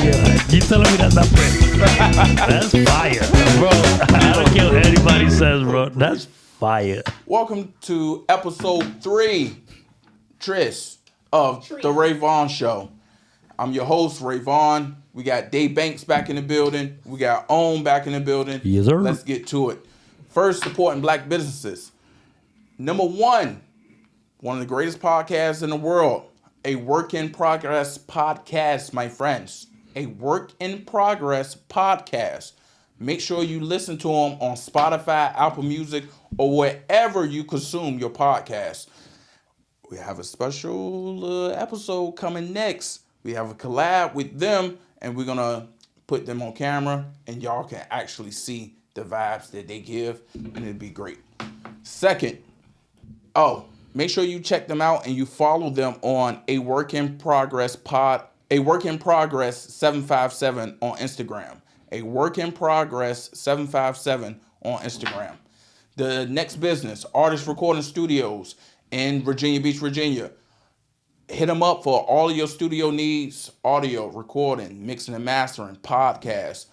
You telling me that's not pretty? That's fire, bro. I don't care what anybody says, bro. That's fire. Welcome to episode 3, Tris, of the Ray Vaughan Show. I'm your host, Ray Vaughan. We got iDayBanks back in the building. We got Own back in the building. Yes, sir. Let's get to it. First, supporting black businesses. Number one of the greatest podcasts in the world. A work in progress podcast, my friends. A work in progress podcast. Make sure you listen to them on Spotify, Apple Music, or wherever you consume your podcast. We have a special episode coming next. We have a collab with them, and we're going to put them on camera, and y'all can actually see the vibes that they give, and it'd be great. Second, make sure you check them out and you follow them on A Work in Progress 757 on Instagram. A Work in Progress 757 on Instagram. The next business, Artist Recording Studios in Virginia Beach, Virginia. Hit them up for all of your studio needs, audio, recording, mixing and mastering, podcasts.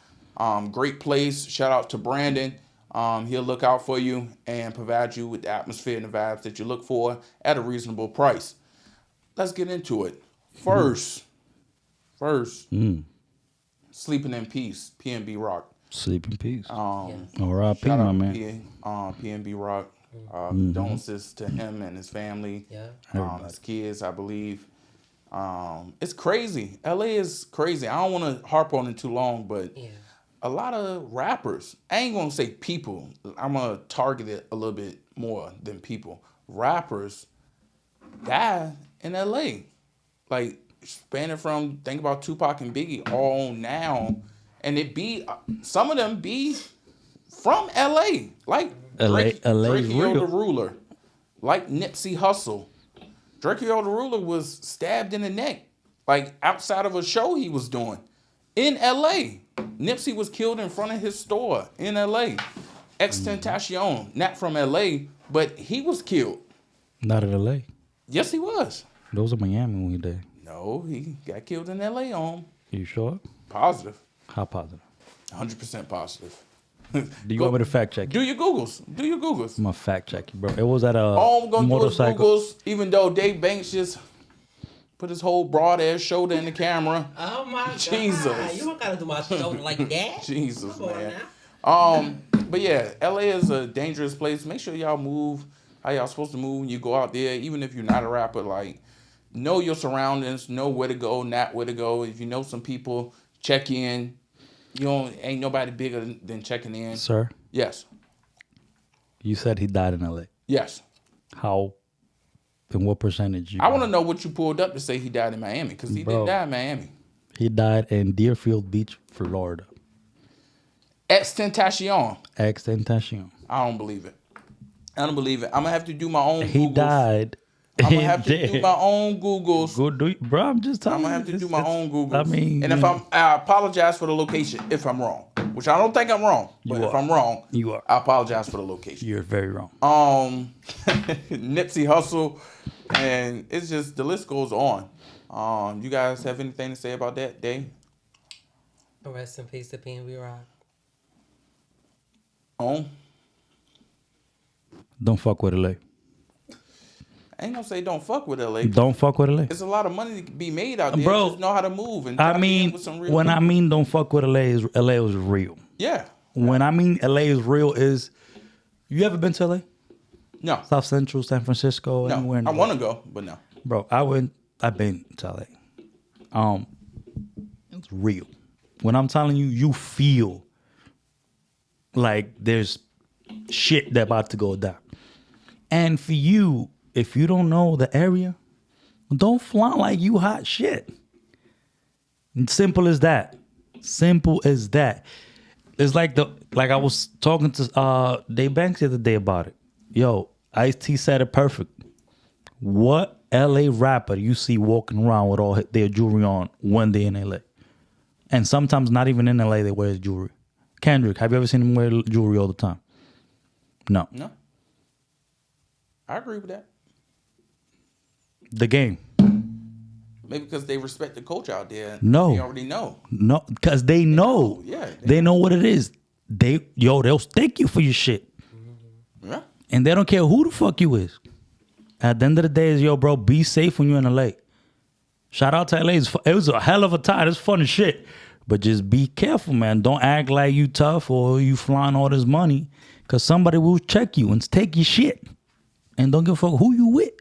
Great place. Shout out to Brandon. He'll look out for you and provide you with the atmosphere and the vibes that you look for at a reasonable price. Let's get into it. First, Sleeping in Peace, PNB Rock. Sleep in peace. R.I.P. my man. PNB Rock. Condolences to him and his family, his kids, I believe. It's crazy. LA is crazy. I don't want to harp on it too long, but a lot of rappers, I ain't going to say people, I'm going to target it a little bit more than people. Rappers die in LA. Like, spanning from, think about Tupac and Biggie all now, and some of them be from LA. Like Drakeo the Ruler. Like Nipsey Hussle. Drakeo the Ruler was stabbed in the neck. Like, outside of a show he was doing. In LA. Nipsey was killed in front of his store in LA. XXXTentacion, not from LA, but he was killed. Not in LA. Yes, he was. Those are Miami when he did. No, he got killed in LA on. You sure? Positive. How positive? 100% positive. Do you want me to fact check you? Do your Googles. I'm going to fact check you, bro. It was at a I'm gonna motorcycle. do his Googles, even though iDayBanks just put his whole broad ass shoulder in the camera. Oh my God. Jesus. You don't gotta do my shoulder like that. Jesus, Come on man. now. But yeah, LA is a dangerous place. Make sure y'all move how y'all supposed to move when you go out there, even if you're not a rapper. Like, know your surroundings, know where to go, not where to go. If you know some people, check in. Ain't nobody bigger than checking in. Sir? Yes. You said he died in LA. Yes. How? And what percentage? I want to know what you pulled up to say he died in Miami, because he didn't die in Miami. He died in Deerfield Beach, Florida. XXXTentacion. XXXTentacion. I don't believe it. I'm going to have to do my own He Googles. died. I'm going to have to do my own Googles. Bro, I'm just telling you. I'm going to have to do my own Googles. I mean, and I apologize for the location if I'm wrong, which I don't think I'm wrong. But if I'm wrong, you are. I apologize for the location. You're very wrong. Nipsey Hussle, and it's just, the list goes on. You guys have anything to say about that, Day? Rest in peace to PNB Rock. Don't fuck with LA. I ain't gonna say don't fuck with LA. Don't fuck with LA. There's a lot of money to be made out there. Bro, Just know how to move. And I mean, when I mean don't fuck with LA, LA was real. Yeah. When I mean LA is real is, you ever been to LA? No. South Central, San Francisco, No. anywhere? I want to go, but no. Bro, I've been to LA. It's real. When I'm telling you, you feel like there's shit that about to go down. And for you, if you don't know the area, don't flaunt like you hot shit. Simple as that. Simple as that. It's like I was talking to iDayBanks the other day about it. Yo, Ice-T said it perfect. What LA rapper you see walking around with all their jewelry on when they're in LA? And sometimes not even in LA they wear jewelry. Kendrick, have you ever seen him wear jewelry all the time? No. No. I agree with that. The Game. Maybe because they respect the culture out there. No. They already know. No, because they know. Yeah. They know what it is. They'll thank you for your shit. Yeah. And they don't care who the fuck you is. At the end of the day, is bro, be safe when you're in LA. Shout out to LA. It was a hell of a time. It's fun as shit. But just be careful, man. Don't act like you tough or you flying all this money. Because somebody will check you and take your shit. And don't give a fuck who you with.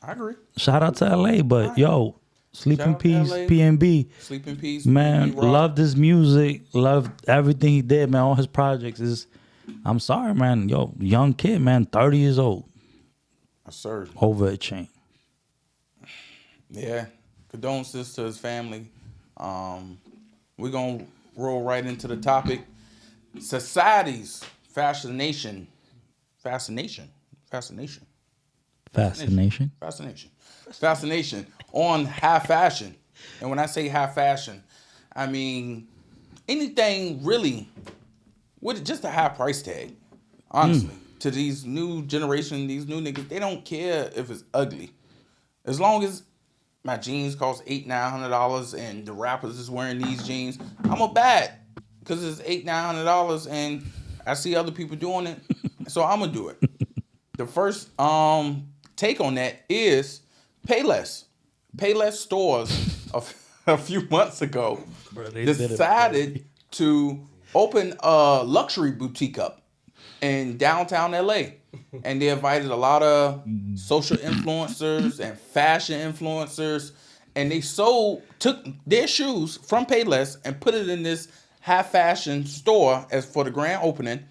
I agree. Shout out to LA. But yo, sleep in peace, PNB. Sleep in peace. Man, PNB love this music. Love everything he did, man. All his projects is... I'm sorry, man. Yo, young kid, man. 30 years old. Sir. Over a chain. Yeah. Condolences to his family. We're going to roll right into the topic. Society's fascination. Fascination on high fashion. And when I say high fashion, I mean anything really with just a high price tag. Honestly. To these new generation, these new niggas, they don't care if it's ugly. As long as my jeans cost $800-900 and the rappers is wearing these jeans, I'm a bad because it's $800-900 and I see other people doing it, so I'm gonna do it. The first take on that is Payless. Payless stores a few months ago decided to open a luxury boutique up in downtown LA. And they invited a lot of social influencers and fashion influencers. And they took their shoes from Payless and put it in this high fashion store as for the grand opening.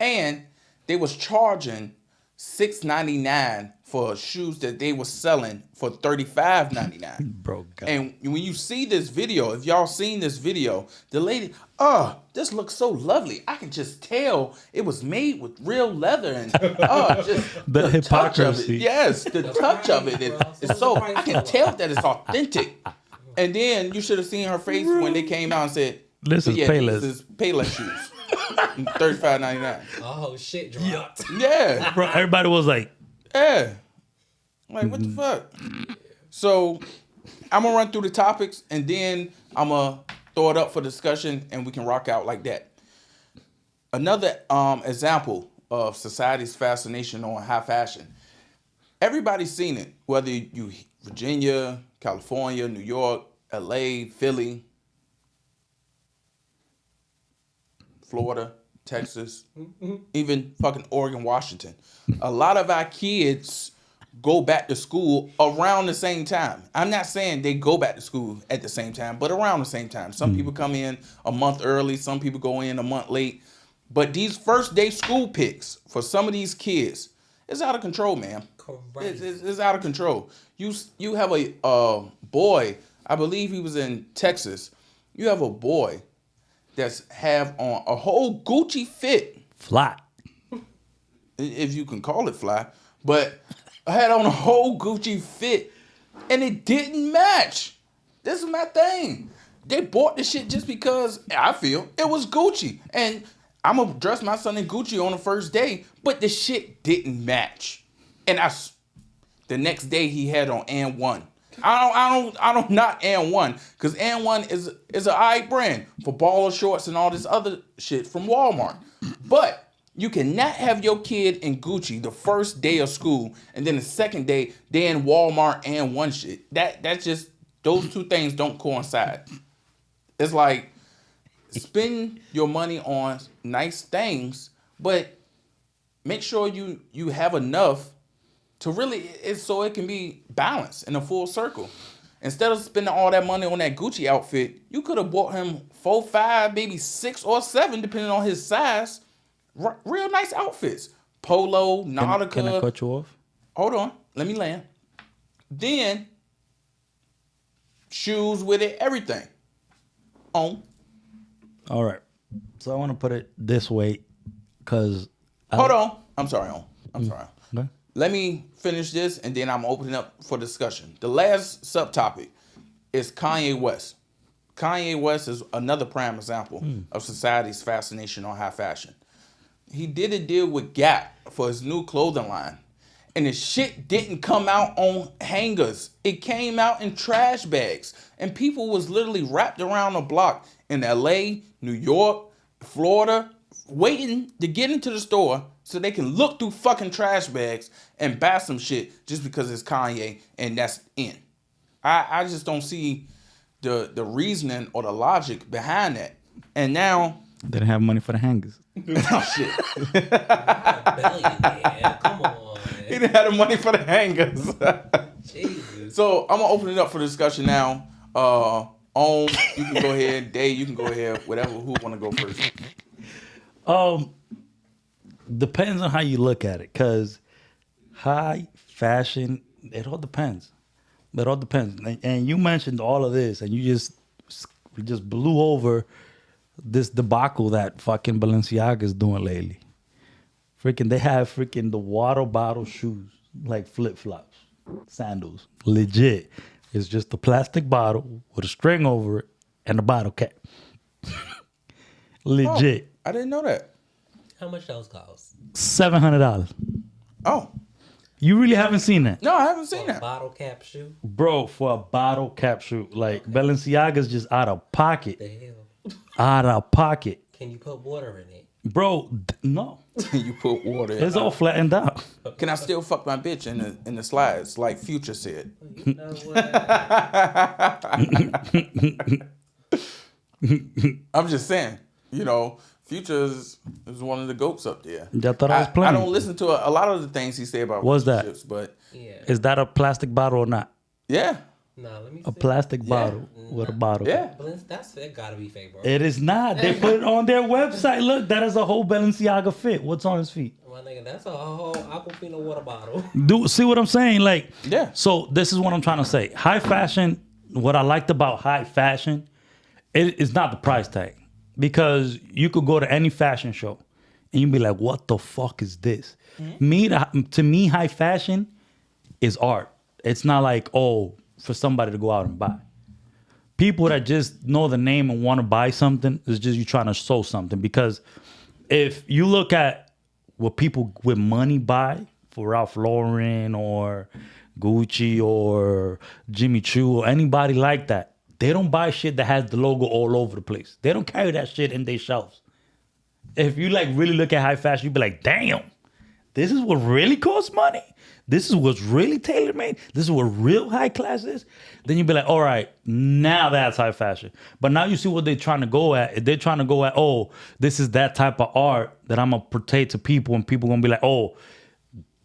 And they was charging $6.99 for shoes that they were selling for $35.99. Bro, God. And when you see this video, if y'all seen this video, the lady, this looks so lovely. I can just tell it was made with real leather and just the hypocrisy. touch of it. Yes, the touch of it is so I can tell that it's authentic. And then you should have seen her face when they came out and said, This is Payless. This is Payless shoes. $35.99. Oh shit dropped. Yeah. Bro, everybody was like, yeah. Like, what the fuck? So, I'm going to run through the topics, and then I'm going to throw it up for discussion, and we can rock out like that. Another example of society's fascination on high fashion. Everybody's seen it, whether you Virginia, California, New York, LA, Philly, Florida, Texas, even fucking Oregon, Washington. A lot of our kids go back to school around the same time. I'm not saying they go back to school at the same time, but around the same time. Some people come in a month early, some people go in a month late. But these first day school picks for some of these kids, it's out of control, man. It's out of control. You have a boy, I believe he was in Texas. You have a boy that's have on a whole Gucci fit. flat. If you can call it fly. But I had on a whole Gucci fit and it didn't match. This is my thing. They bought the shit just because I feel it was Gucci. And I'm gonna dress my son in Gucci on the first day, but the shit didn't match. And the next day he had on N1. I don't not N1 because N1 is an alright brand for baller shorts and all this other shit from Walmart. But you cannot have your kid in Gucci the first day of school and then the second day they in Walmart N1 shit. That's just those two things don't coincide. It's like spend your money on nice things, but make sure you have enough to really, so it can be balanced in a full circle. Instead of spending all that money on that Gucci outfit, you could have bought him 4, 5, maybe 6 or 7, depending on his size. Real nice outfits. Polo, Nautica. Can I cut you off? Hold on. Let me land. Then, shoes with it, everything. All right. So I want to put it this way, because... Hold on. I'm sorry. I'm sorry. Okay. Let me finish this, and then I'm opening up for discussion. The last subtopic is Kanye West. Kanye West is another prime example of society's fascination on high fashion. He did a deal with Gap for his new clothing line, and the shit didn't come out on hangers. It came out in trash bags. And people was literally wrapped around the block in LA, New York, Florida, waiting to get into the store so they can look through fucking trash bags and buy some shit just because it's Kanye and that's in. I just don't see the reasoning or the logic behind that. And now They didn't have money for the hangers. oh shit. Yeah, come on. He didn't have the money for the hangers. Jesus. So I'm gonna open it up for discussion now. You can go ahead. Dave, you can go ahead. Whatever. Who want to go first? Depends on how you look at it, because high fashion, it all depends. It all depends. And you mentioned all of this, and you just blew over this debacle that fucking Balenciaga is doing lately. Freaking, they have freaking the water bottle shoes, like flip-flops, sandals. Legit. It's just a plastic bottle with a string over it and a bottle cap. Legit. Oh, I didn't know that. How much those cost? $700. Oh, You really haven't seen that? no, I haven't seen For a that. bottle cap shoe? Bro, for a bottle cap shoe. Like, Balenciaga's just out of pocket. The hell? Out of pocket. Can you put water in it? Bro, no. You put water in. It's all flattened out. Can I still fuck my bitch in the slides like Future said? You know what? I'm just saying. You know, Future is one of the goats up there. Y'all thought I was I playing. don't listen to a lot of the things he say about What's that? relationships, but Yeah. Is that a plastic bottle or not? yeah, Nah, let me A see. plastic bottle with a bottle. yeah. That gotta be fake, bro. It is not. They put it on their website. Look, that is a whole Balenciaga fit. What's on his feet? My nigga, that's a whole Aquafina water bottle. See what I'm saying? Like, Yeah. So this is what I'm trying to say. High fashion, what I liked about high fashion, it is not the price tag. Because you could go to any fashion show and you'd be like, what the fuck is this? To me, high fashion is art. It's not like, oh, for somebody to go out and buy. People that just know the name and want to buy something, is just you trying to show something. Because if you look at what people with money buy for Ralph Lauren or Gucci or Jimmy Choo or anybody like that, they don't buy shit that has the logo all over the place. They don't carry that shit in their shelves. If you like really look at high fashion, you'd be like, damn, this is what really costs money? This is what's really tailor-made? This is what real high class is? Then you'd be like, all right, now that's high fashion. But now you see what they're trying to go at. They're trying to go at, oh, this is that type of art that I'm going to portray to people, and people going to be like, oh,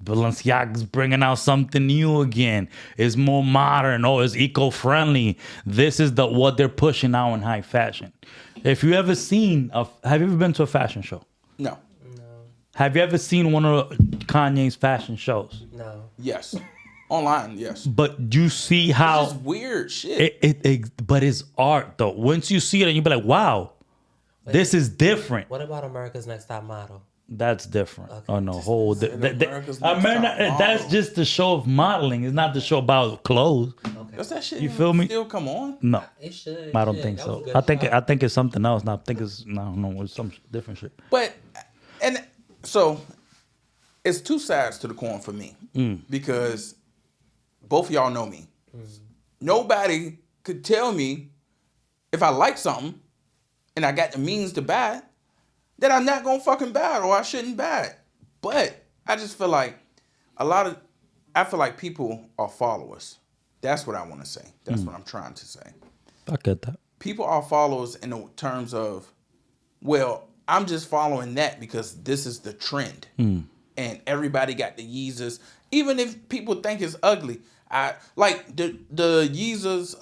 Balenciaga's bringing out something new again. It's more modern. Oh, it's eco-friendly. This is what they're pushing now in high fashion. If you ever seen, have you ever been to a fashion show? No. Have you ever seen one of Kanye's fashion shows? No. Yes. Online, yes. But you see how It's just weird shit. but it's art though. Once you see it, and you be like, wow, this is different. What about America's Next Top Model? That's different. Okay. On a whole, America's Next Top Model. that's just the show of modeling. It's not the show about clothes. Okay. Does that shit You feel me? still come on? No, It should. I don't yeah, think that was so. a good I shot. think it's something else. Now I think it's I don't know, it's some different shit. But, and so, it's two sides to the coin for me. Because both of y'all know me. Nobody could tell me if I like something and I got the means to buy it, that I'm not going to fucking buy it or I shouldn't buy it. But I just feel like I feel like people are followers. That's what I want to say. That's what I'm trying to say. I get that. People are followers in the terms of, well, I'm just following that because this is the trend. And everybody got the Yeezys. Even if people think it's ugly. I like the Yeezys,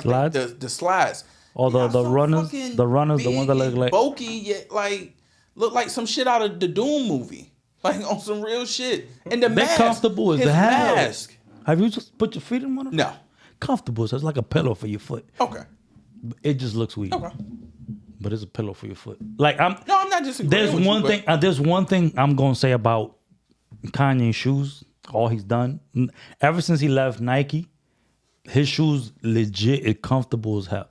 Slides? the slides. Oh, They are the so runners, fucking the ones that big look and like bulky, yet like look like some shit out of the Doom movie. Like on some real shit. And the they're mask. comfortable as his hell. mask. Have you just put your feet in one of them? No. Comfortable, so it's like a pillow for your foot. Okay. It just looks weird. Okay. But it's a pillow for your foot. Like I'm not disagreeing there's with one you, thing but- there's one thing I'm gonna say about Kanye's shoes, all he's done. Ever since he left Nike, his shoes legit is comfortable as hell.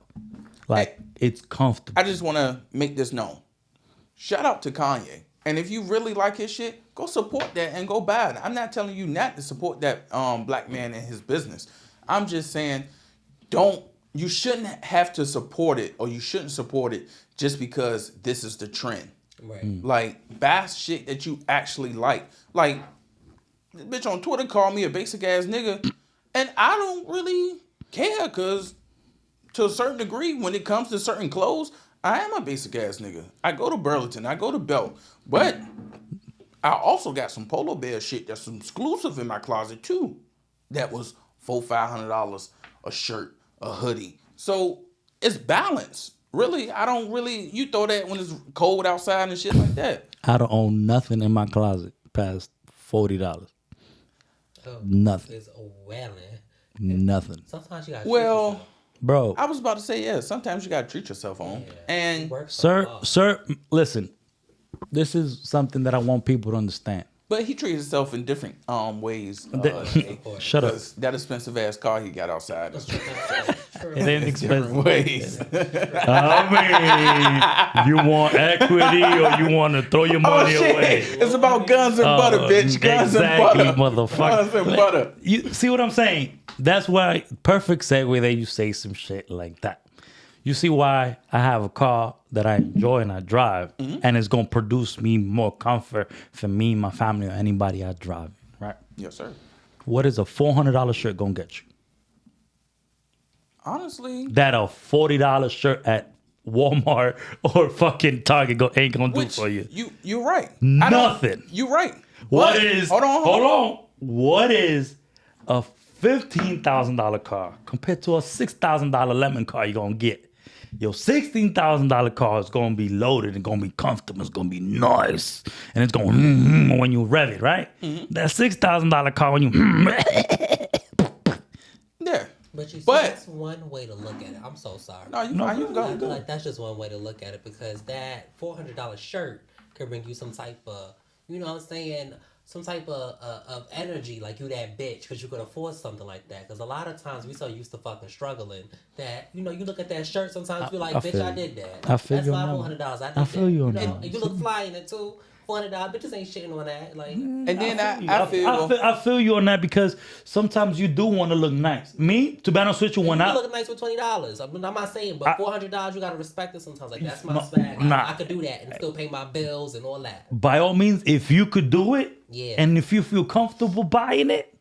Like it's comfortable. I just want to make this known. Shout out to Kanye. And if you really like his shit, go support that and go buy it. I'm not telling you not to support that black man and his business. I'm just saying, you shouldn't have to support it, or you shouldn't support it just because this is the trend. Right. Like, buy shit that you actually like. Like, this bitch on Twitter called me a basic ass nigga, and I don't really care, because to a certain degree, when it comes to certain clothes, I am a basic ass nigga. I go to Burlington, I go to Belt, but I also got some Polo Bear shit that's exclusive in my closet too. That was $400-$500 a shirt, a hoodie. So it's balanced. Really, I don't really. You throw that when it's cold outside and shit like that. I don't own nothing in my closet past $40. Nothing. It's wailing. Nothing. Sometimes you got. Well, bro, I was about to say, yeah. Sometimes you gotta treat yourself on. Yeah. And sir, listen. This is something that I want people to understand. but he treats himself in different ways. Shut up. That expensive ass car he got outside. It ain't expensive. Different ways. I mean, you want equity or you want to throw your money away? It's about guns and butter, bitch. Guns exactly, and butter. motherfucker. Guns and butter. You see what I'm saying? That's why perfect segue that you say some shit like that. You see why I have a car that I enjoy and I drive, and it's gonna produce me more comfort for me, my family, or anybody I drive, right? Yes, sir. What is a $400 shirt gonna get you? Honestly, That a $40 shirt at Walmart or fucking Target ain't gonna do for you. You're right. Nothing. You're right. What But- is? Hold on. What is a $15,000 car compared to a $6,000 lemon car you're gonna get? Your $16,000 car is gonna be loaded and gonna be comfortable. It's gonna be nice, and it's gonna when you rev it, right? That $6,000 car when you Yeah. But you see, But- that's one way to look at it. I'm so sorry. No, you fine. You I feel go. like that's just one way to look at it, because that $400 shirt could bring you some type of, you know what I'm saying, some type of energy, like you that bitch, because you could afford something like that. Because a lot of times we so used to fucking struggling that, you know, you look at that shirt sometimes, you're like, I bitch, feel I you. did that. I feel That's you my on that. $400. I did I feel that. you on know? that. And you look fly in it too. $400, bitches ain't shitting on that. Like, And then I feel you on that because sometimes you do want to look nice. Me, to be honest with you, when you I look nice with $20. I'm not saying, but $400 you gotta respect it sometimes. Like, that's my swag. nah. I could do that and still pay my bills and all that. by all means, if you could do it, Yeah. and if you feel comfortable buying it,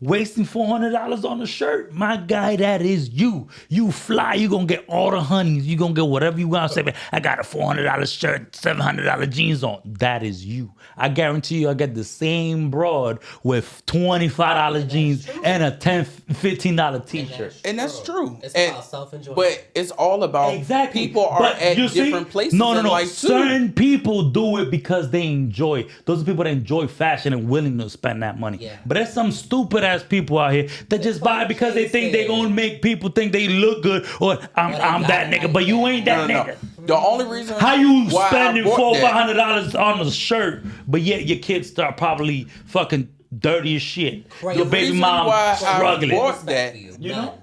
wasting $400 on a shirt, my guy, that is you. You fly, you gonna get all the honeys, you gonna get whatever you want. Say, I got a $400 shirt, $700 jeans on. That is you. I guarantee you, I get the same broad with $25 jeans and a $10, $15 t-shirt. And that's true. It's And- about self-enjoyment. But it's all about people are But at you see- different places No. in life too. Certain people do it because they enjoy. Those are people that enjoy fashion and willing to spend that money. Yeah. But there's some stupid ass people out here that just buy it because they think they're gonna make people think they look good, or I'm that nigga, but you ain't that No. nigga. The only reason How you why I spending bought that- $400 on a shirt, but yet your kids start probably fucking dirty as shit. Crazy. Your The baby reason mom why I struggling. bought that, you know?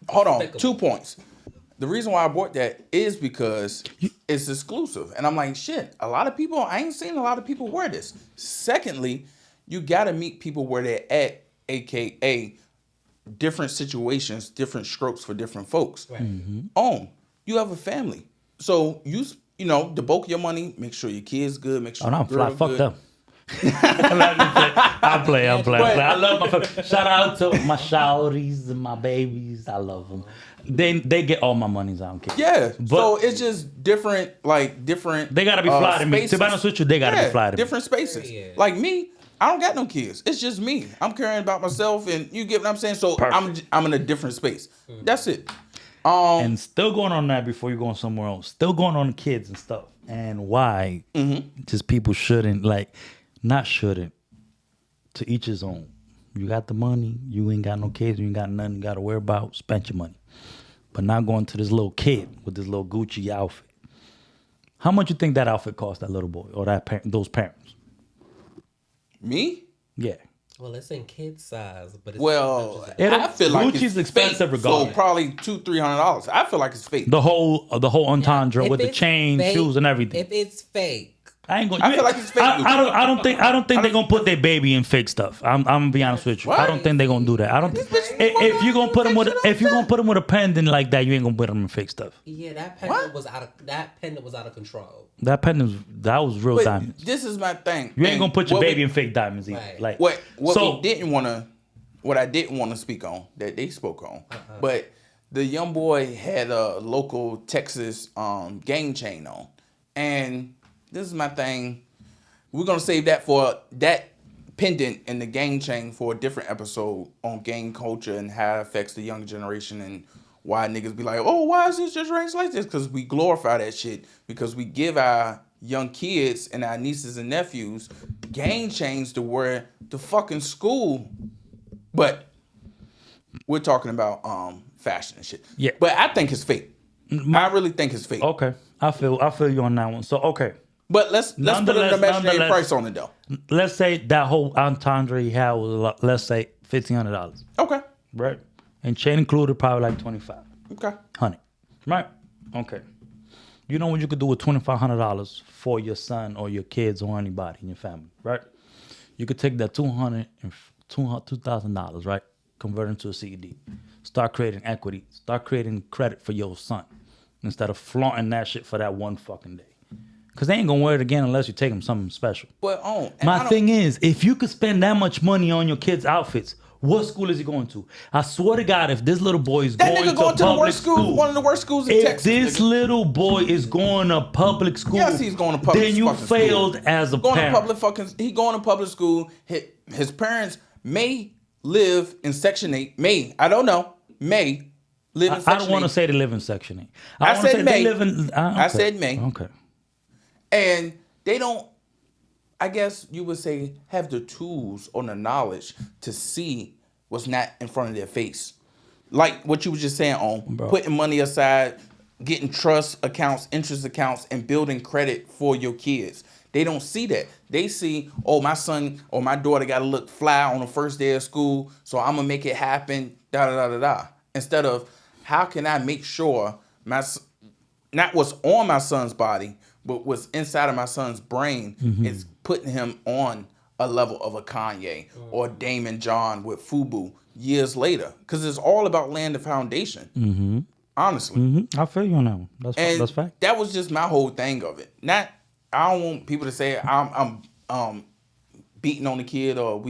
Hold on, Despicable. 2 points. The reason why I bought that is because it's exclusive. And I'm like, shit, I ain't seen a lot of people wear this. Secondly, you gotta meet people where they're at, aka different situations, different strokes for different folks. Right. You have a family. So you know, the bulk of your money, make sure your kid's good, make sure Oh no, your girl fuck good. them. I play. I love my family. Shout out to my shawties and my babies. I love them. They get all my monies. I don't care. Yeah. But- So it's just different. They gotta be fly to me. spaces. To be honest with you, they gotta be fly to me. Different spaces. Yeah. Like me, I don't got no kids. It's just me. I'm caring about myself, and you get what I'm saying. So Perfect. I'm in a different space. That's it. And still going on that before you're going somewhere else. Still going on the kids and stuff. And why just people shouldn't, not shouldn't. To each his own. You got the money. You ain't got no kids. You ain't got nothing you got to worry about. Spend your money. But not going to this little kid with this little Gucci outfit. How much you think that outfit cost that little boy or those parents? Me? Yeah. Well, it's in kid size, but it's Well, It- I feel like Gucci's it's expensive fake, regardless. So probably $200-$300. I I feel like it's fake. The whole entendre If with the it's chain, fake- shoes, and everything. If it's fake, I ain't gonna. I feel like it's fake. I don't think they're gonna put their baby in fake stuff. I'm gonna be honest with you. What? I don't think they're gonna do that. I don't. If you're gonna put them with a pendant like that, you ain't gonna put them in fake stuff. Yeah, that pendant was out of control. That was real diamonds. This is my thing. You ain't gonna put your baby in fake diamonds either. Right. Like what I didn't want to speak on that they spoke on, but the young boy had a local Texas gang chain on, and this is my thing. We're gonna save that for that pendant and the gang chain for a different episode on gang culture and how it affects the young generation and why niggas be like, oh, why is this generation like this? Because we glorify that shit because we give our young kids and our nieces and nephews gang chains to wear to fucking school. But we're talking about fashion and shit. Yeah. But I think it's fake. I really think it's fake. okay, I feel you on that one. So okay. But let's put an imaginary price on it though. Let's say that whole entendre he had was, let's say, $1,500. Okay. Right? And chain included probably like $25. Okay. 100. Right? Okay. You know what you could do with $2,500 for your son or your kids or anybody in your family, right? You could take that $2,000, right? Convert it into a CD. Start creating equity. Start creating credit for your son instead of flaunting that shit for that one fucking day. Because they ain't going to wear it again unless you take them something special. But My thing is, if you could spend that much money on your kid's outfits, what school is he going to? I swear to God, if this little boy is going to the worst school, one of the worst schools in Texas. If this little boy is going to public school, yes, he's going to public then you failed school. as a parent. He going to public school. His parents may live in Section 8. I don't know. May live in Section 8. I don't want to say they live in Section 8. I said may. I said may. Okay. And they don't, I guess you would say, have the tools or the knowledge to see what's not in front of their face. Like what you were just saying on putting money aside, getting trust accounts, interest accounts, and building credit for your kids. They don't see that. They see, oh, my son or my daughter got to look fly on the first day of school, so I'm going to make it happen, da-da-da-da-da. Instead of, how can I make sure not what's on my son's body, but what's inside of my son's brain is putting him on a level of a Kanye or Damon John with FUBU years later. Because it's all about laying the foundation. Honestly. I feel you on that one. That's fact. That was just my whole thing of it. I don't want people to say I'm beating on the kid or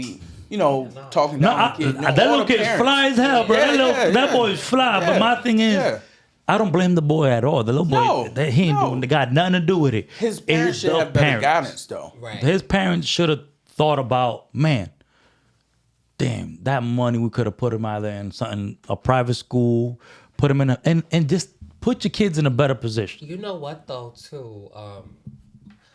talking down on the kid. That little kid's fly as hell, bro. That boy's fly. But my thing is, I don't blame the boy at all. The little boy, he got nothing to do with it. His parents should have better guidance, though. Right. His parents should have thought about, man, damn, that money we could have put him either in a private school, put him in and just put your kids in a better position. You know what, though, too?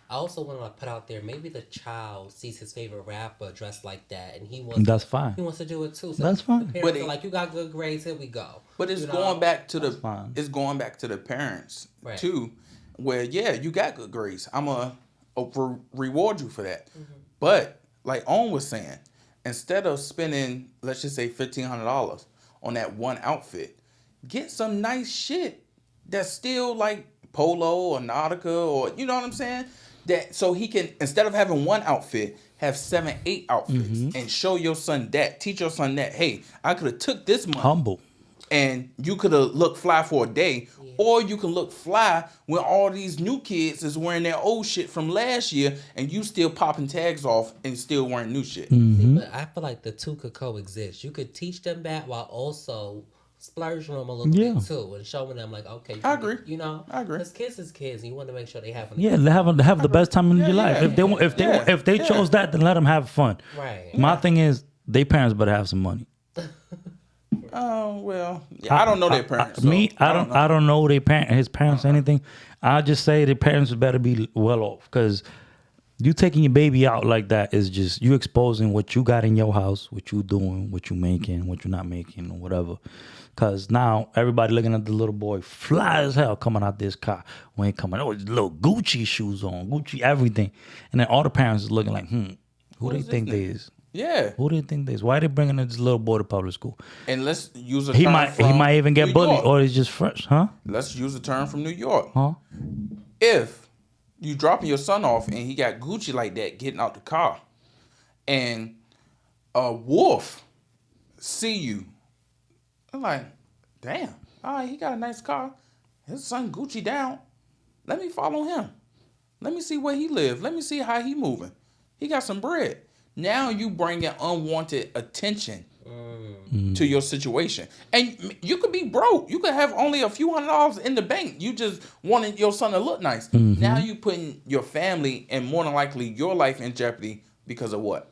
I also want to put out there, maybe the child sees his favorite rapper dressed like that, and that's fine. He wants to do it too. So that's fine. The parents are like, you got good grades, here we go. But it's going back to the parents too, where you got good grades. I'm gonna reward you for that. But like Owen was saying, instead of spending, let's just say $1,500 on that one outfit, get some nice shit that's still like Polo or Nautica or you know what I'm saying. That so he can, instead of having one outfit, have 7, 8 outfits and show your son that. Teach your son that, hey, I could have took this money. Humble. And you could have looked fly for a day. Or you can look fly when all these new kids is wearing their old shit from last year and you still popping tags off and still wearing new shit. See, but I feel like the two could coexist. You could teach them that while also splurging them a little bit too, and showing them like, okay, I agree. I agree. Because kids is kids, and you want to make sure they have. They have the best time in your life. If they chose that, then let them have fun. Right. My thing is, their parents better have some money. Oh well, I don't know their parents. I don't know his parents anything. I just say their parents better be well off because you taking your baby out like that is just you exposing what you got in your house, what you doing, what you making, what you're not making, or whatever. Because now everybody looking at the little boy fly as hell coming out this car when he coming. Oh, his little Gucci shoes on, Gucci everything, and then all the parents is looking like, who they think they is? Yeah. Who do you think this? Why are they bringing this little boy to public school? And let's use a he term might even get New bullied York. or he's just fresh, huh? Let's use a term from New York. Huh? If you dropping your son off and he got Gucci like that getting out the car, and a wolf see you. I'm like, damn, all right, he got a nice car. His son Gucci down. Let me follow him. Let me see where he live. Let me see how he moving. He got some bread. Now you bringing unwanted attention to your situation. And you could be broke. You could have only a few $100s in the bank. You just wanted your son to look nice. Now you putting your family and more than likely your life in jeopardy because of what?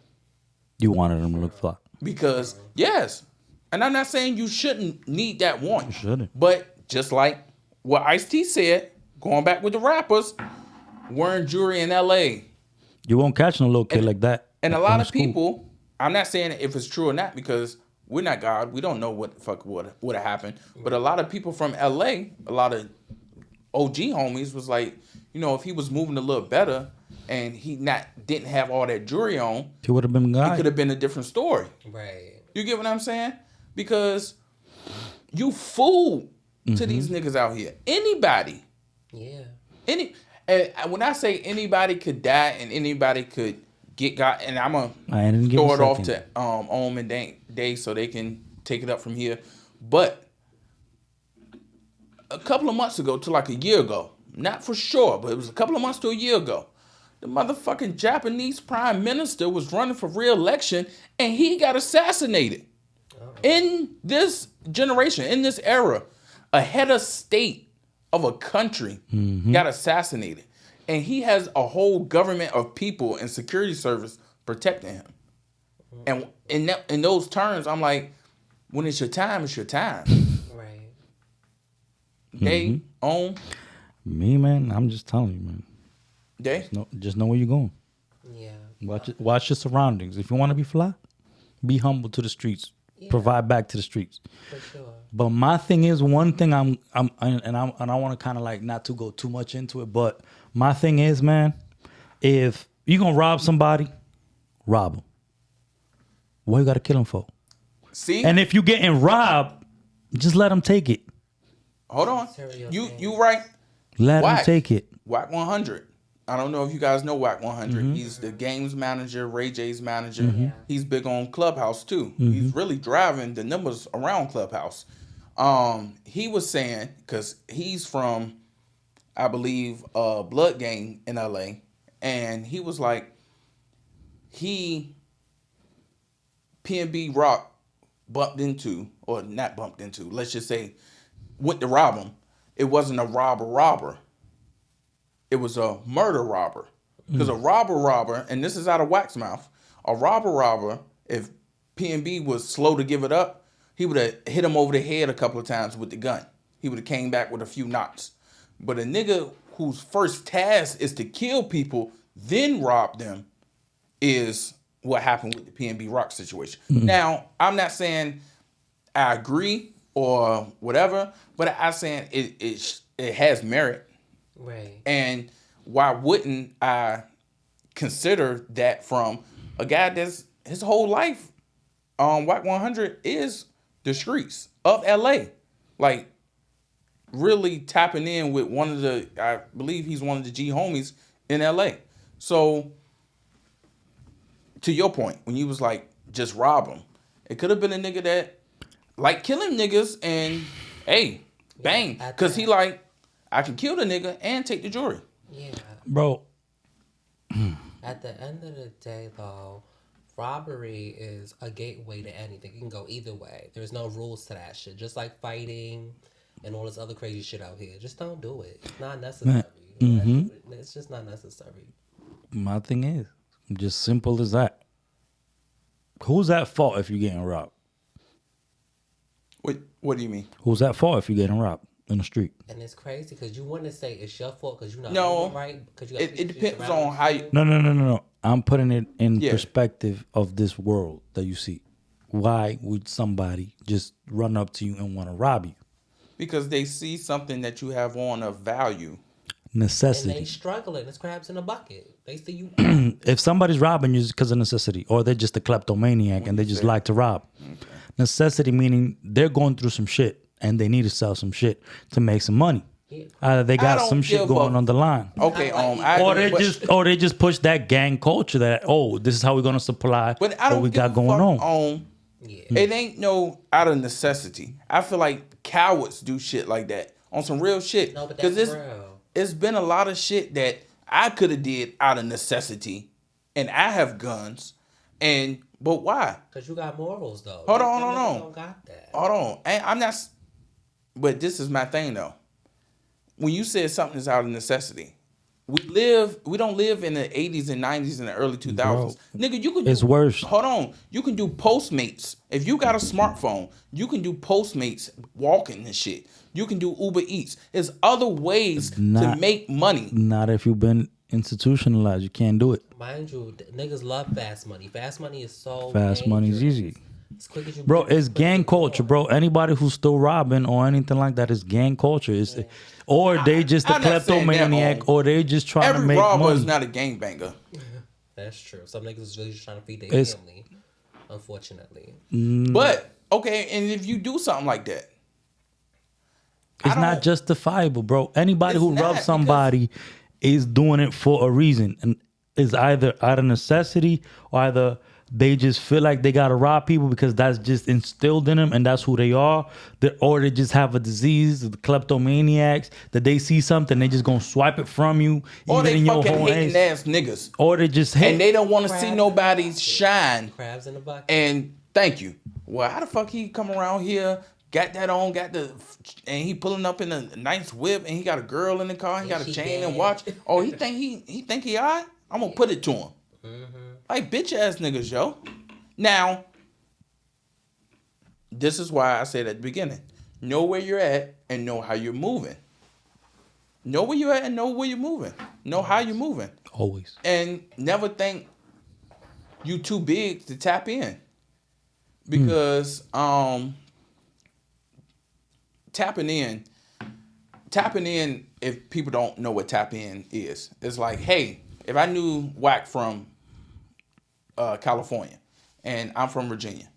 You wanted him to look fly. Because, yes. And I'm not saying you shouldn't need that want. You shouldn't. But just like what Ice-T said, going back with the rappers, wearing jewelry in L.A. You won't catch no little kid like that. And a lot of people, I'm not saying if it's true or not because we're not God. We don't know what the fuck would have happened. But a lot of people from L.A., a lot of OG homies was like, you know, if he was moving a little better and he didn't have all that jewelry on, he would have been God. It could have been a different story. Right. You get what I'm saying? Because you fool to these niggas out here. Anybody. Yeah. And when I say anybody could die and anybody could get got, and I'm gonna throw it off to Om and Day so they can take it up from here. But a couple of months ago to like a year ago, not for sure, but it was a couple of months to a year ago, the motherfucking Japanese prime minister was running for re-election and he got assassinated. In this generation, in this era, a head of state of a country got assassinated. And he has a whole government of people and security service protecting him. And in those terms, I'm like, when it's your time, it's your time. Right. They own. Me, man, I'm just telling you, man. They? Just know where you're going. Yeah. Watch your surroundings. If you want to be fly, be humble to the streets. Yeah. Provide back to the streets. For sure. But my thing is, one thing I want to kind of like not to go too much into it, but my thing is, man, if you're going to rob somebody, rob them. What you got to kill them for? See? And if you're getting robbed, just let them take it. Hold on. You right. Let them take it. Wack 100. I don't know if you guys know Wack 100. He's the games manager, Ray J's manager. He's big on Clubhouse too. He's really driving the numbers around Clubhouse. He was saying, because he's from, I believe, Blood Gang in LA, and he was like, PNB Rock bumped into, or not bumped into, let's just say, went to rob him. It wasn't a robber. It was a murder robber. Because a robber, and this is out of Wack's mouth, a robber, if PNB was slow to give it up, he would have hit him over the head a couple of times with the gun. He would have came back with a few knots. But a nigga whose first task is to kill people, then rob them, is what happened with the PNB Rock situation. Now, I'm not saying I agree or whatever, but I'm saying it has merit. Right. And why wouldn't I consider that from a guy that's his whole life Wack 100 is the streets of LA. Like really tapping in with one of the, I believe he's one of the G homies in LA. So to your point, when you was like, just rob him, it could have been a nigga that like killing niggas and hey, bang. Because he like, I can kill the nigga and take the jewelry. Yeah. Bro. At the end of the day, though, robbery is a gateway to anything. It can go either way. There's no rules to that shit. Just like fighting and all this other crazy shit out here. Just don't do it. It's not necessary. It's just not necessary. My thing is, just simple as that. Who's at fault if you're getting robbed? What do you mean? Who's at fault if you're getting robbed in the street? And it's crazy because you want to say it's your fault because you're not doing right. It depends on how you. No. I'm putting it in perspective of this world that you see. Why would somebody just run up to you and want to rob you? Because they see something that you have on of value. Necessity. And they struggling. It's crabs in a bucket. They see you. If somebody's robbing you, it's because of necessity. Or they're just a kleptomaniac and they just like to rob. Okay. Necessity meaning they're going through some shit and they need to sell some shit to make some money. They I got don't some shit give going a- on the line. Okay, Or they just push that gang culture that this is how we're gonna supply But I what don't we give got a going fuck on. It ain't no out of necessity. I feel like cowards do shit like that on some real shit. No, but that's real. It's been a lot of shit that I could have did out of necessity, and I have guns, but why? Because you got morals, though. Hold Them on. niggas don't got that. Hold on. I'm not. But this is my thing though. When you said something is out of necessity, we don't live in the 80s and 90s and the early 2000s. Bro, Nigga, you can it's worse. Hold on. You can do Postmates. If you got a smartphone, you can do Postmates walking and shit. You can do Uber Eats. There's other ways to make money. Not if you've been institutionalized. You can't do it. Mind you, niggas love fast money. Fast money is so Fast money is easy. As quick as you Bro, get, it's gang culture, bro. Anybody who's still robbing or anything like that is gang culture. Or they just a I'm not saying that kleptomaniac, or they just trying to Every make robber money. is not a gangbanger. That's true. Some niggas is really just trying to feed their family, unfortunately. But, okay, and if you do something like that, It's not justifiable, bro. Anybody It's who not, robs somebody is doing it for a reason, and is either out of necessity or either they just feel like they gotta rob people because that's just instilled in them and that's who they are. Or they just have a disease, the kleptomaniacs, that they see something, they just gonna swipe it from you, or even they in your fucking whole hating age. ass niggas. Or they just hate. And they don't want to see Crabs nobody in the bucket. shine. Crabs in the bucket. And thank you. Well, how the fuck he come around here, got that on, and he pulling up in a nice whip, and he got a girl in the car, he got a she chain and dead. watch. Oh, he think he alright? I'm gonna put it to him. Like bitch ass niggas, yo. Now, this is why I said at the beginning, know where you're at and know how you're moving. Know where you're at and know where you're moving. Know how you're moving. Always. And never think you too big to tap in. Because tapping in, if people don't know what tap in is, it's like, hey, if I knew Whack from California and I'm from Virginia,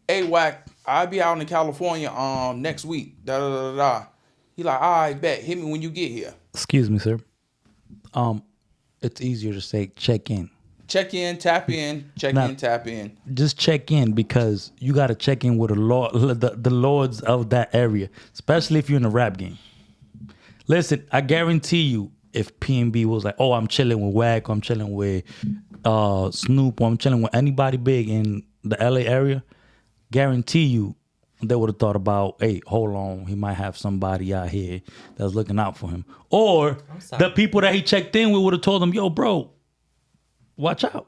hey Whack, I'll be out in California next week. Da da da da. He like, all right, bet. Hit me when you get here. Excuse me, sir. It's easier to say check in. Check in, tap in, tap in. Just check in because you got to check in with the lords of that area, especially if you're in a rap game. Listen, I guarantee you, if PNB was like, oh, I'm chilling with Wack, or I'm chilling with Snoop, or I'm chilling with anybody big in the LA area, guarantee you they would have thought about, hey, hold on, he might have somebody out here that's looking out for him. Or the people that he checked in with would have told him, yo, bro, watch out.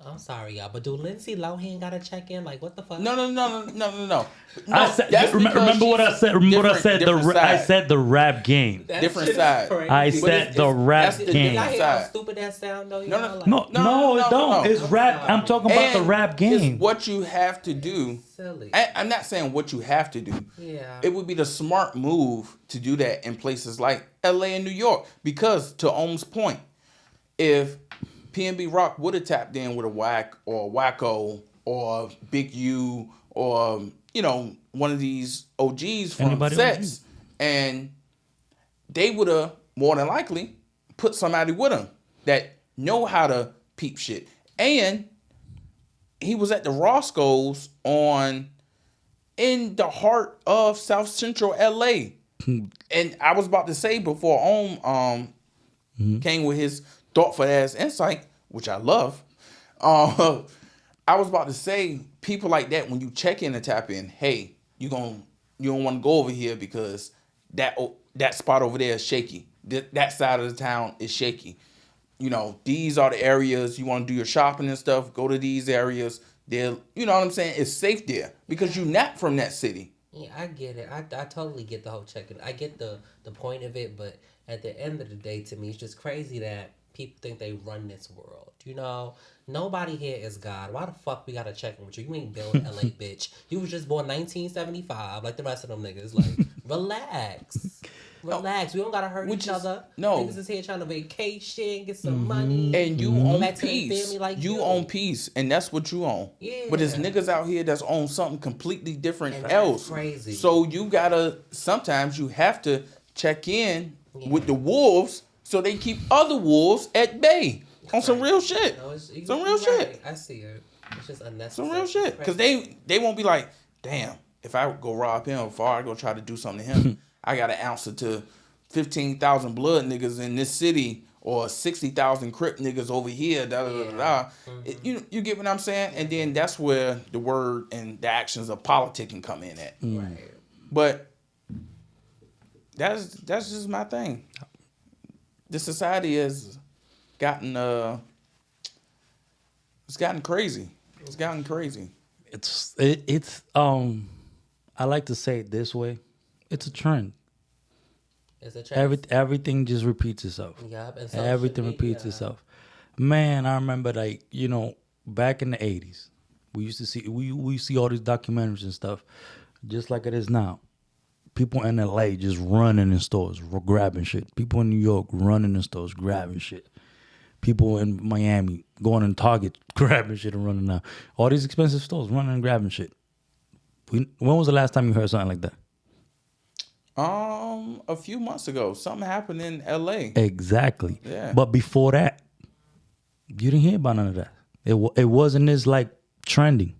I'm sorry, y'all, but do Lindsay Lohan gotta check in? Like, what the fuck? No. I said, remember what I said? Remember what I said? I said the rap game. Different side. I said the rap game. Did I hear how stupid that sound though? No. No, it don't. It's rap. I'm talking about the rap game. It's what you have to do. Silly. I'm not saying what you have to do. Yeah. It would be the smart move to do that in places like LA and New York. Because to Ohm's point, if PNB Rock would have tapped in with a Whack or Wacko or Big U or, one of these OGs from Anybody sets, and they would have more than likely put somebody with them that know how to peep shit. And he was at the Roscoe's in the heart of South Central LA. And I was about to say before Ohm came with his thoughtful ass insight, which I love. I was about to say, people like that, when you check in and tap in, hey, you don't want to go over here because that spot over there is shaky. That side of the town is shaky. These are the areas you want to do your shopping and stuff. Go to these areas. They're, you know what I'm saying? It's safe there because you're not from that city. Yeah, I get it. I totally get the whole check-in. I get the point of it, but at the end of the day, to me, it's just crazy that people think they run this world. Nobody here is God. Why the fuck we gotta check in with you? You ain't built LA, bitch. You was just born 1975, like the rest of them niggas. Like, relax. Relax. We don't gotta hurt each other. No. Niggas is here trying to vacation, get some money. And you own back to their peace. family like you own peace, and that's what you own. Yeah. But there's niggas out here that's own something completely different And else. that's crazy. So sometimes you have to check in with the wolves so they keep other wolves at bay on some real shit. No, some real shit. I see it. It's just unnecessary. Some real shit. Because they won't be like, damn, if I go rob him or I go try to do something to him, I got to answer to 15,000 blood niggas in this city or 60,000 Crip niggas over here. Da, da, da, da. You get what I'm saying? And then that's where the word and the actions of politicking come in at. Right. But that's just my thing. The society has gotten it's gotten crazy. It's gotten crazy. It's I like to say it this way. It's a trend. It's a trend. Everything just repeats itself. Yep, and everything repeats itself. Man, I remember back in the 80s, we used to see all these documentaries and stuff, just like it is now. People in LA just running in stores, grabbing shit. People in New York running in stores, grabbing shit. People in Miami going in Target, grabbing shit and running out. All these expensive stores, running and grabbing shit. When was the last time you heard something like that? A few months ago, something happened in LA. Exactly. Yeah. But before that, you didn't hear about none of that. It wasn't as trending.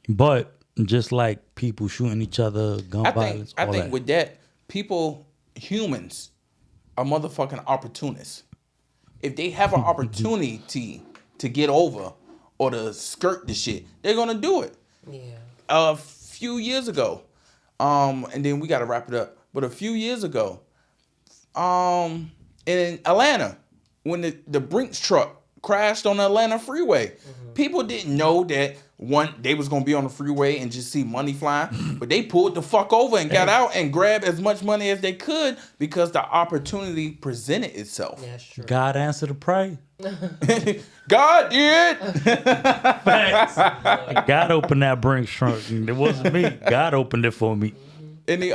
But just like people shooting each other, gun violence, I think that. with that, humans are motherfucking opportunists. If they have an opportunity to get over or to skirt the shit, they're gonna do it. Yeah. A few years ago, and then we gotta wrap it up. But a few years ago, in Atlanta, when the Brinks truck crashed on the Atlanta freeway, people didn't know that they was gonna be on the freeway and just see money flying, but they pulled the fuck over and got out and grabbed as much money as they could because the opportunity presented itself. Yeah, that's true. God answered the prayer. God did. God opened that Brinks trunk. It wasn't me. God opened it for me. Any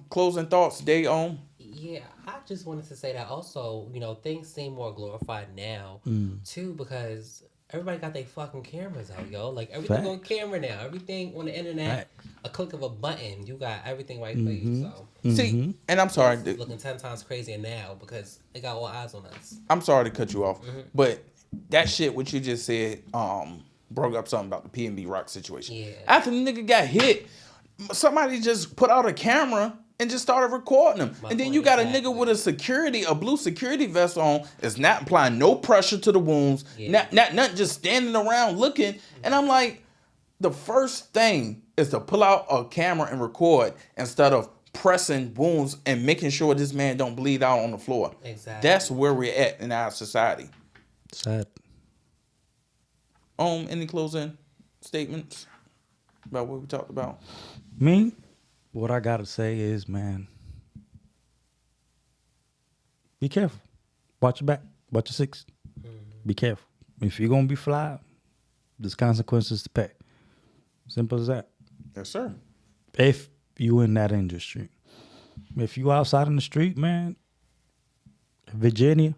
closing thoughts, Day on? Yeah, I just wanted to say that also, things seem more glorified now, too, because everybody got their fucking cameras out, yo. Like, everything on camera now. Everything on the internet. A click of a button, you got everything right for you, so. See, and I'm sorry. It's looking 10 times crazier now because they got all eyes on us. I'm sorry to cut you off, but that shit, what you just said, broke up something about the PNB Rock situation. Yeah. After the nigga got hit, somebody just put out a camera and just started recording him. And then you got a nigga with a blue security vest on, is not applying no pressure to the wounds, not just standing around looking. And I'm like, the first thing is to pull out a camera and record instead of pressing wounds and making sure this man don't bleed out on the floor. Exactly. That's where we're at in our society. Sad. Any closing statements about what we talked about? Me, what I gotta say is, man, be careful. Watch your back. Watch your six. Be careful. If you're gonna be fly, there's consequences to pay. Simple as that. Yes, sir. If you in that industry. If you outside in the street, man, Virginia,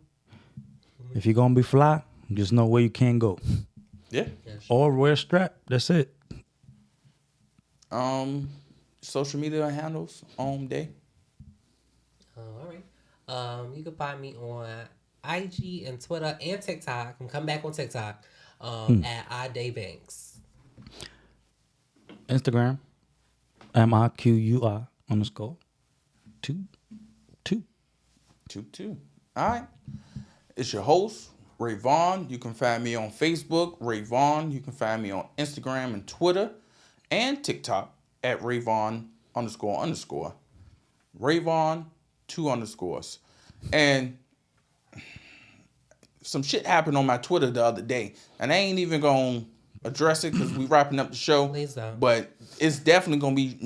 if you're gonna be fly, just know where you can't go. Yeah. Or wear a strap. That's it. Social media handles Day. All right. You can find me on IG and Twitter and TikTok. I'm coming back on TikTok at iDayBanks. Instagram, MIQUI _22. All right. It's your host, Ray Vaughan. You can find me on Facebook, Ray Vaughan. You can find me on Instagram and Twitter and TikTok at Ray Vaughan __. Ray Vaughan, 2 underscores. And some shit happened on my Twitter the other day. And I ain't even going to address it because we wrapping up the show. Please don't. But it's definitely going to be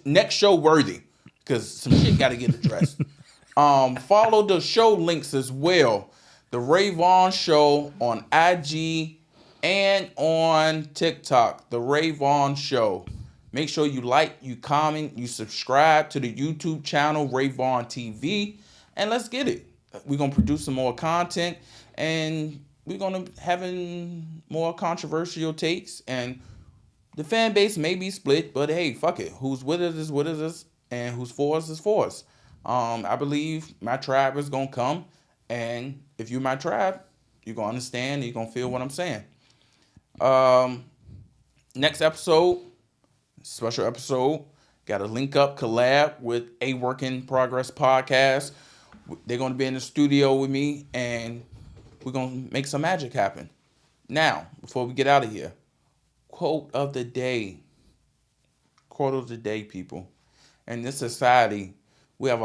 next show worthy because some shit got to get addressed. Follow the show links as well. The Ray Vaughan Show on IG and on TikTok. The Ray Vaughan Show. Make sure you like, you comment, you subscribe to the YouTube channel, Ray Vaughan TV. And let's get it. We're going to produce some more content. And we're going to having more controversial takes. And the fan base may be split. But hey, fuck it. Who's with us is with us. and who's for us is for us. I believe my tribe is gonna come, and if you're my tribe, you're gonna understand. You're gonna feel what I'm saying. Next episode, special episode, got a link up collab with A Work in Progress podcast. They're gonna be in the studio with me, and we're gonna make some magic happen. Now, before we get out of here, quote of the day. Quote of the day, people. In this society, we have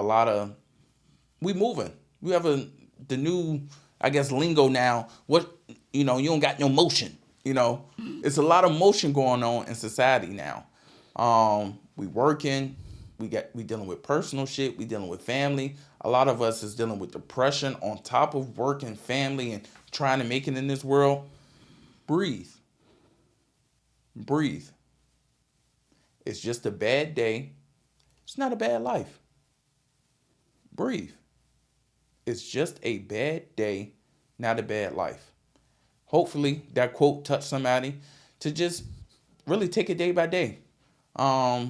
we moving. We have the new, I guess, lingo now. You don't got no motion. It's a lot of motion going on in society now. We working, we dealing with personal shit, we dealing with family. A lot of us is dealing with depression on top of work and family and trying to make it in this world. Breathe. It's just a bad day. It's not a bad life. Breathe. It's just a bad day, not a bad life. Hopefully that quote touched somebody to just really take it day by day. Yeah,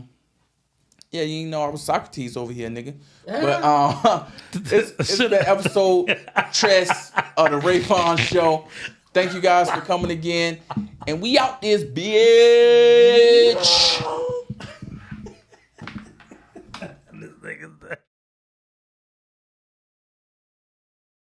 I was Socrates over here, nigga. But it's been episode Tress of the Ray Vaughan Show. Thank you guys for coming again. And we out this bitch. This nigga's